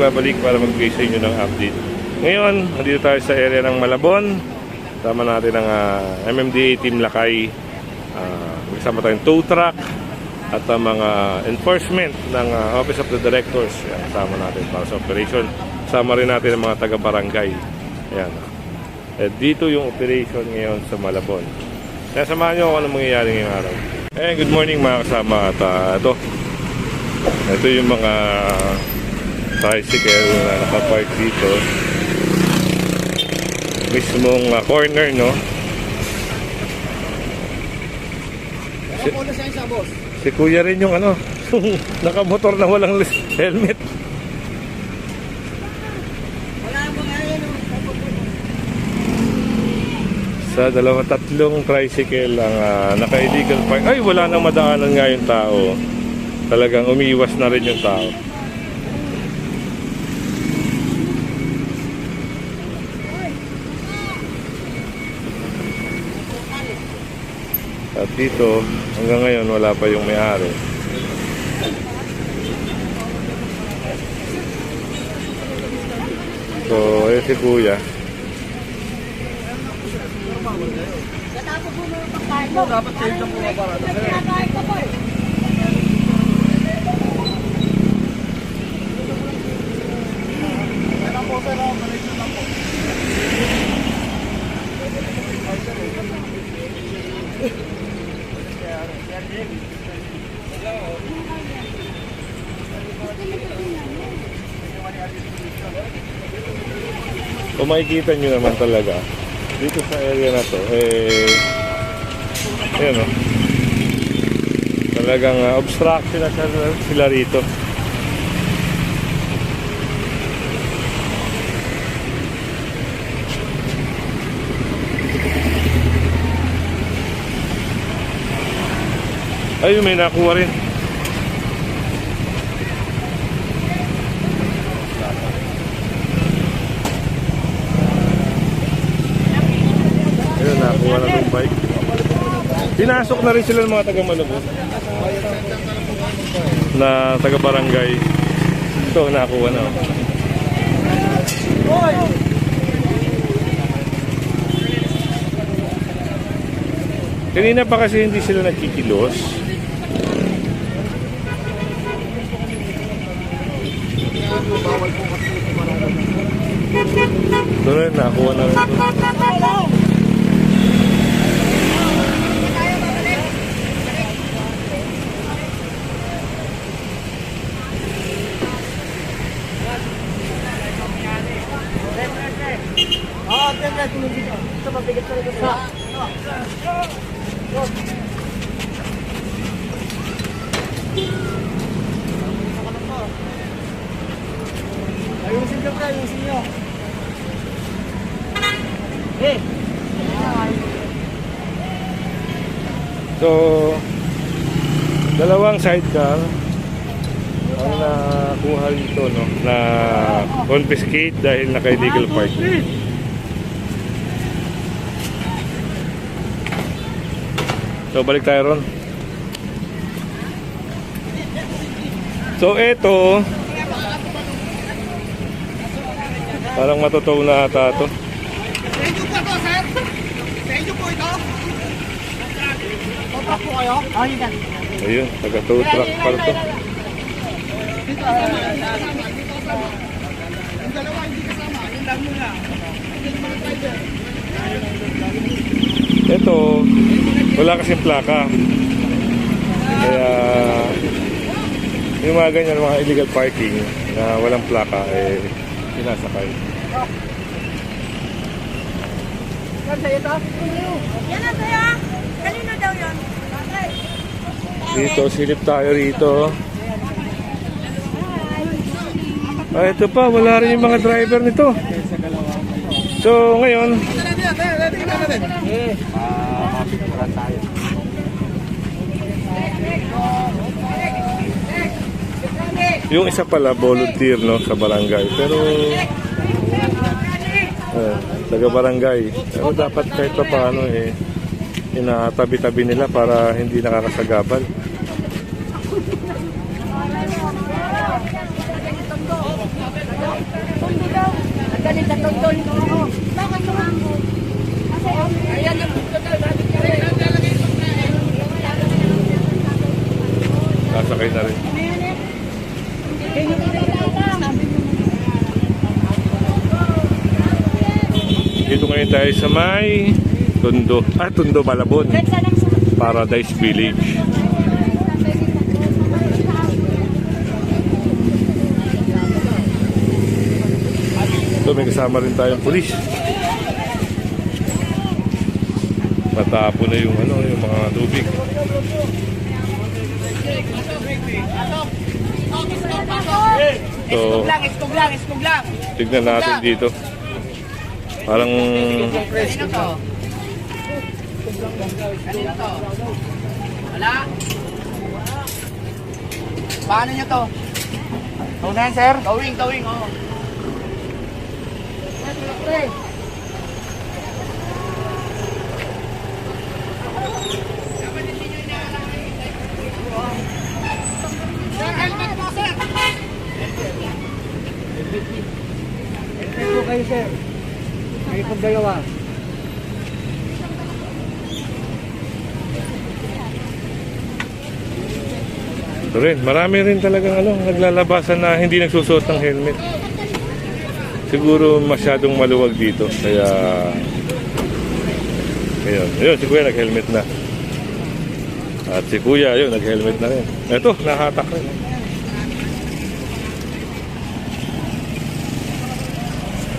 Babalik para magbigay sa inyo ng update. Ngayon, nandito tayo sa area ng Malabon. Tama natin ang MMDA Team Lakay. Kasama tayong tow truck at ang mga enforcement ng Office of the Directors. Yan, kasama natin para sa operation. Kasama rin natin ang mga taga-barangay. Ayan. At dito yung operation ngayon sa Malabon. Kaya samahan nyo kung ano mangyayari ngayong araw. Good morning mga kasama. At ito yung mga tricycle na nakapark dito mismong corner, no? Si kuya rin yung nakamotor na walang helmet. Sa tatlong tricycle ang naka-illegal park. Ay, wala nang madaanan nga yung tao. Talagang umiiwas na rin yung tao. At dito, hanggang ngayon, wala pa yung may-ari. So, ayun si kuya. Dapat save lang po maparada. Kung makikita nyo naman talaga dito sa area na to, ayun, no? Talagang obstruction na sila rito. Ayun, may nakuha rin. Ayun, nakuha na yung bike. Pinasok na rin sila ng mga taga-Malabon na taga-barangay. Ito, nakuha na. Kanina pa kasi hindi sila nagkikilos. Ito rin, nakuha na rin ito. Tulog dito. Sa mabigat pa rin ito. Ayusin nyo, ayusin nyo. So, dalawang sidecar ang nakuha dito, no, na confiscate dahil naka-illegal parking. So, balik tayo ron. So, eto, parang matutuw na ata ito. Thank you po ito, sir. Thank you po ito. Topak po kayo? Ayun, taga-tow truck pala ito. Yung dalawa hindi kasama. Yung lang muna. Ito, wala kasing plaka. Kaya yung mga ganyan, mga illegal parking na walang plaka, sinasakay. Sir, sa'yo ito? Yan na sa'yo. Kanino daw yun? Dito, silip tayo rito. Ito pa, wala rin yung mga driver nito. So, ngayon, yung isa pala volunteer, no, sa barangay, pero taga barangay, pero dapat kahit pa paano inatabi-tabi nila para hindi nakakasagabal. sakay na rin. Dito ngayon tayo sa may Tondo, Malabon, Paradise Village. Ito, may kasama rin tayong pulis. Matapo na yung yung mga tubig. So, Iskog lang. tignan natin dito. Parang Kanino to? Kanino to? Wala? Paano nyo to? Tawin, sir? Tawing, oo. Sir, helmet po, sir! Ito kayo, sir. May pagdalawa. ito rin. Marami rin talagang naglalabasan na hindi nagsusuot ng helmet. Siguro masyadong maluwag dito. Kaya ayun, si Kuya nag-helmet na. At si Kuya, yun, nag-helmet na rin. Ito, nahatak rin.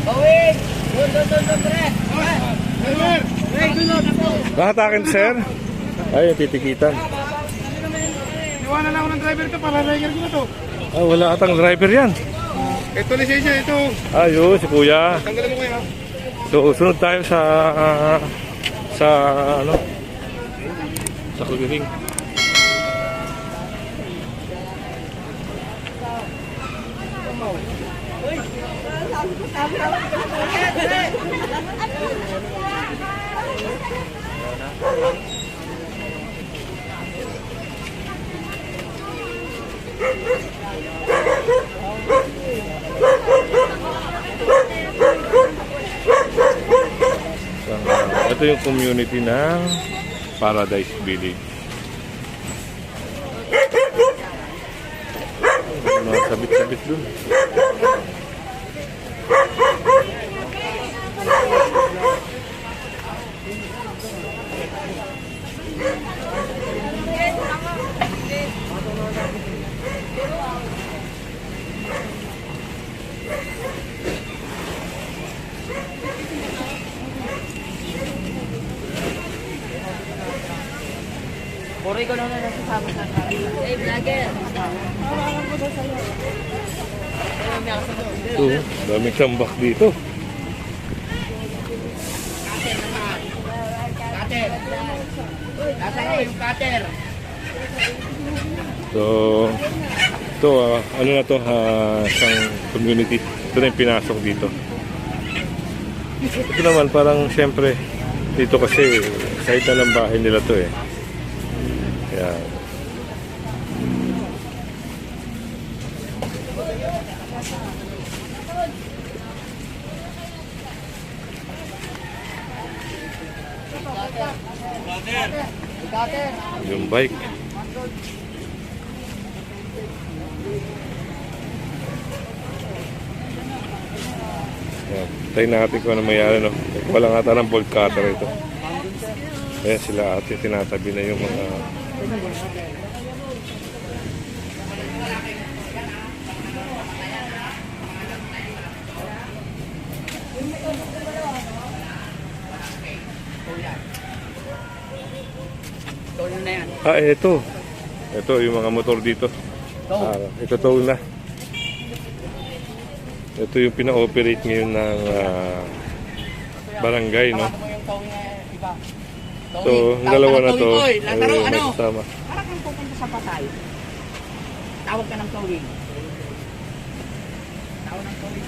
Tawing! Doon, pre! Nahatakin, sir? Ayun, titikitan. Iwanan ako ng driver ito para rider ko na to. Wala atang driver yan. Ito lisensya, ito. Ayun, si Kuya. Tanggalin mo kayo. So, sunod tayo sa Kuliling. Ito yung community ng Paradise Village. Mga sabit-sabit dun. Puri ko lang na nasasama sa Hey, vlogger. Ito, daming tambak dito. cutter. Nasaan ko yung cutter? So, ito, ano na to, isang community. Ito na yung pinasok dito. Ito naman, parang siyempre, dito kasi, side na ng bahay nila to eh. Kaya, yung bike. Yan. Tayo natin kung ano mayroon, no? Wala nga ng bolt cutter ito. Ayan sila ate, tinatabi na yung mga... Tono na yan. Ito. Ito yung mga motor dito. Ito tow na. Ito yung pina-operate ngayon ng barangay, no? Tawag mo yung towing na iba. So, yung dalawa na to, Lataro, may ano? kasama. Parang kang pupunta sa Pasay. Tawag ka ng towing. Tawag ng towing.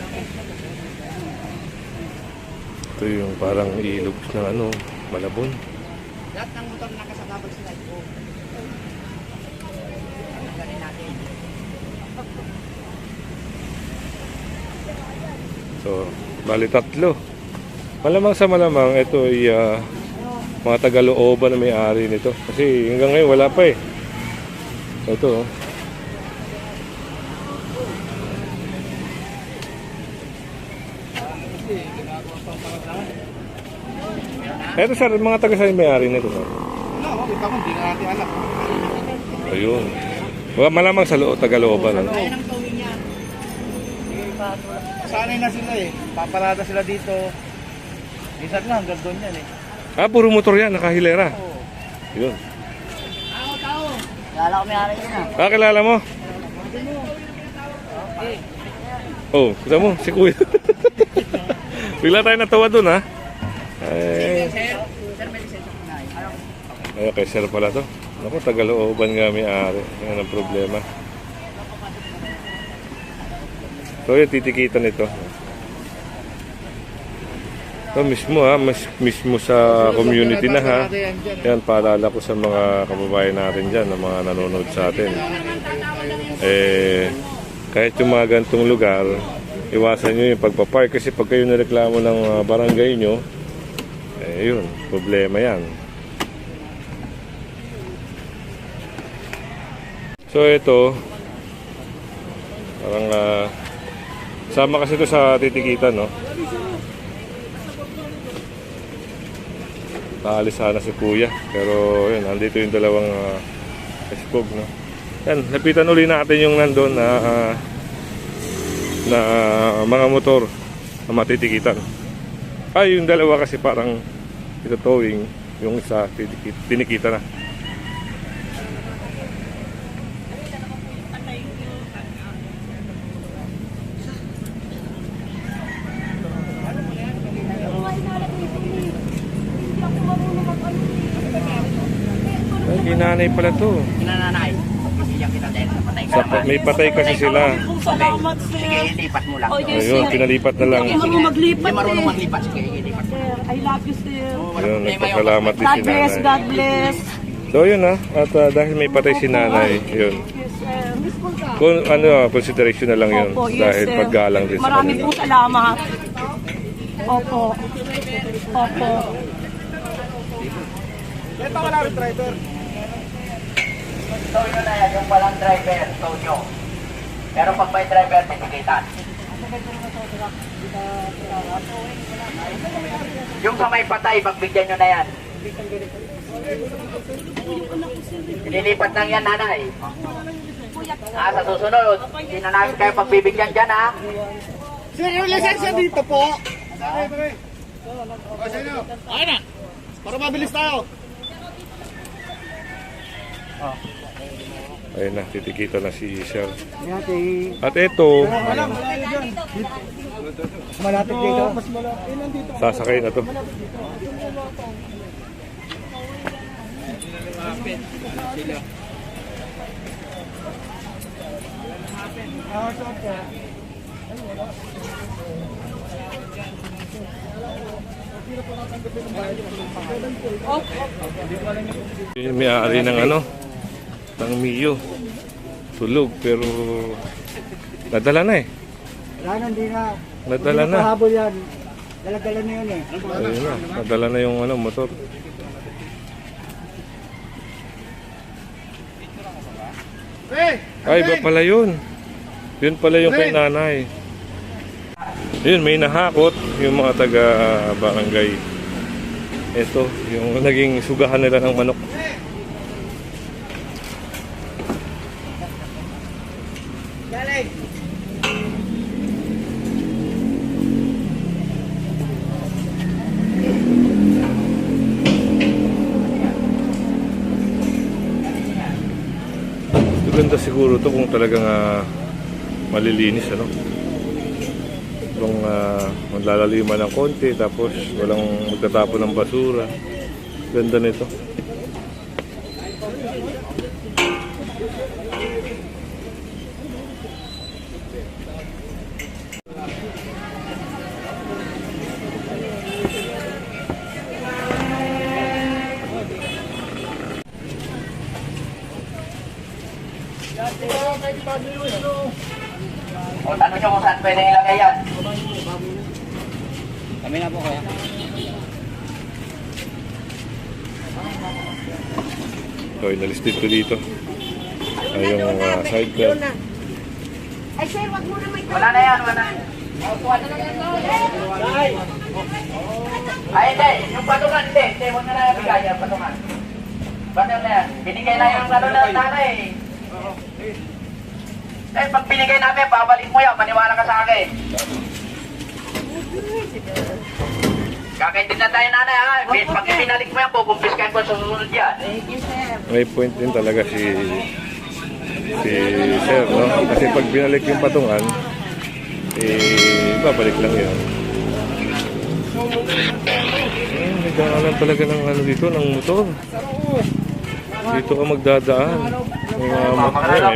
Ito yung parang ilog ng Malabon. Lahat ng motor na nakasababag sila ito. Ganin natin. So, bali tatlo. Malamang sa malamang, ito ay mga taga-looban na may-ari nito. Kasi hanggang ngayon wala pa eh. Ito, Eto sir, mga taga sa'yo may-ari nito. Sir. Wala, kita mo, hindi na natin alam. Ayun. Malamang sa taga-looban. Ano? Sanay na sila eh. Paparada sila dito. Minsan nga, hanggang doon yan eh. Ah, puro motor yan, nakahilera. Yun. Lala ko may ari yun ah. Ah, kilala mo? Oh, kita mo, si Kuya. Bigla tayo natawa dun, ha? Ay, kay sir pala to. Ako, taga-looban nga may-ari. Yan ang problema. So, yun, titikitan ito. So, mismo ha, mismo sa community na ha. Yan, paalala ko sa mga kababayan natin dyan, na mga nanonood sa atin. Kahit yung mga gantong lugar, iwasan nyo yung pagpapark. Kasi pag kayo nareklamo ng barangay nyo, yun, problema yan. So, ito, parang sama kasi ito sa titikitan, no? Naalis sana si Kuya, pero yun, andito yung dalawang ispog, no? Yan, lapitan uli natin yung nandun na mga motor na matitikitan. Ay, yung dalawa kasi parang ito towing, yung isa tinikita na. Ay, ginanay pala to. Nananay. Bibigyan kita dahil napatay ka naman. May patay kasi sila. Salamat sir. Sige, ilipat mo lang. Oh, yes, Ayun, sir. pinalipat na lang. Hindi marunong maglipat Hindi marunong eh. maglipat. Sige, ilipat mo. Sir, I love you sir. Ayun, nagpasalamat din God si bless, nanay. God bless. So yun ha, at dahil may patay si nanay, yun. Yes sir. Miss ko ka. Kung ano, consideration na lang yun. Opo, yes Dahil sir. paggalang din sa Marami kanila. pong salamat. Opo. Opo. Ito wala rin driver. So yun na yan, yung walang driver, so nyo. Pero pag may driver, titikitan. Yung sa may patay, pagbigyan nyo na yan. Ililipat lang yan, nanay. Sa susunod, hindi na namin kayo pagbibigyan dyan, ha? Sir, yung lisensya dito po. O, sino? Ayun na. Para mabilis tayo. Ayun na, titikita na si Sir. At ito, Malapit dito. Mas malapit. Nandito. sasakay na to. Yung may-ari ng ano, ng Mio. Tulog, pero nadala na eh. Wala hindi na. Nadala na. Pahabol yan. Dala-dala na yun eh. Ayun na, nadala na yung ano, motor. Ay, iba pala yun. Yun pala yung kay nanay. Yun, may nahakot yung mga taga-barangay. Ito, yung naging sugahan nila ng manok. Ganda siguro to kung talagang malilinis, ano? Kung maglalaliman ng konti, tapos walang magtatapon ng basura. Ganda nito. O, tanong nyo kung saan pwede ilagay yan. Kami na po kaya. So, inalistin ko dito. Ay, yung side belt. Ay sir, wag mo na may Wala na yan, wala. Ay, hindi. Yung patungan, hindi. Hindi, huwag na lang bigay yung patungan. Patungan na yan. Binigay na yung ano na nanay. Eh, pag binigay namin, babalik mo yan. Maniwala ka sa akin. Kakaintindi na tayo nanay ha. Pag pinalik mo yan, kukumpiskain ko sa susunod yan. May point din talaga si Sir, no? Kasi pag binalik yung patungan, babalik lang yun. May daanan talaga ng ano dito, ng motor. Dito ka magdadaan. May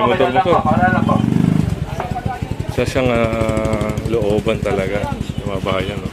motor. Sa siyang looban talaga, sa mga bayan, no?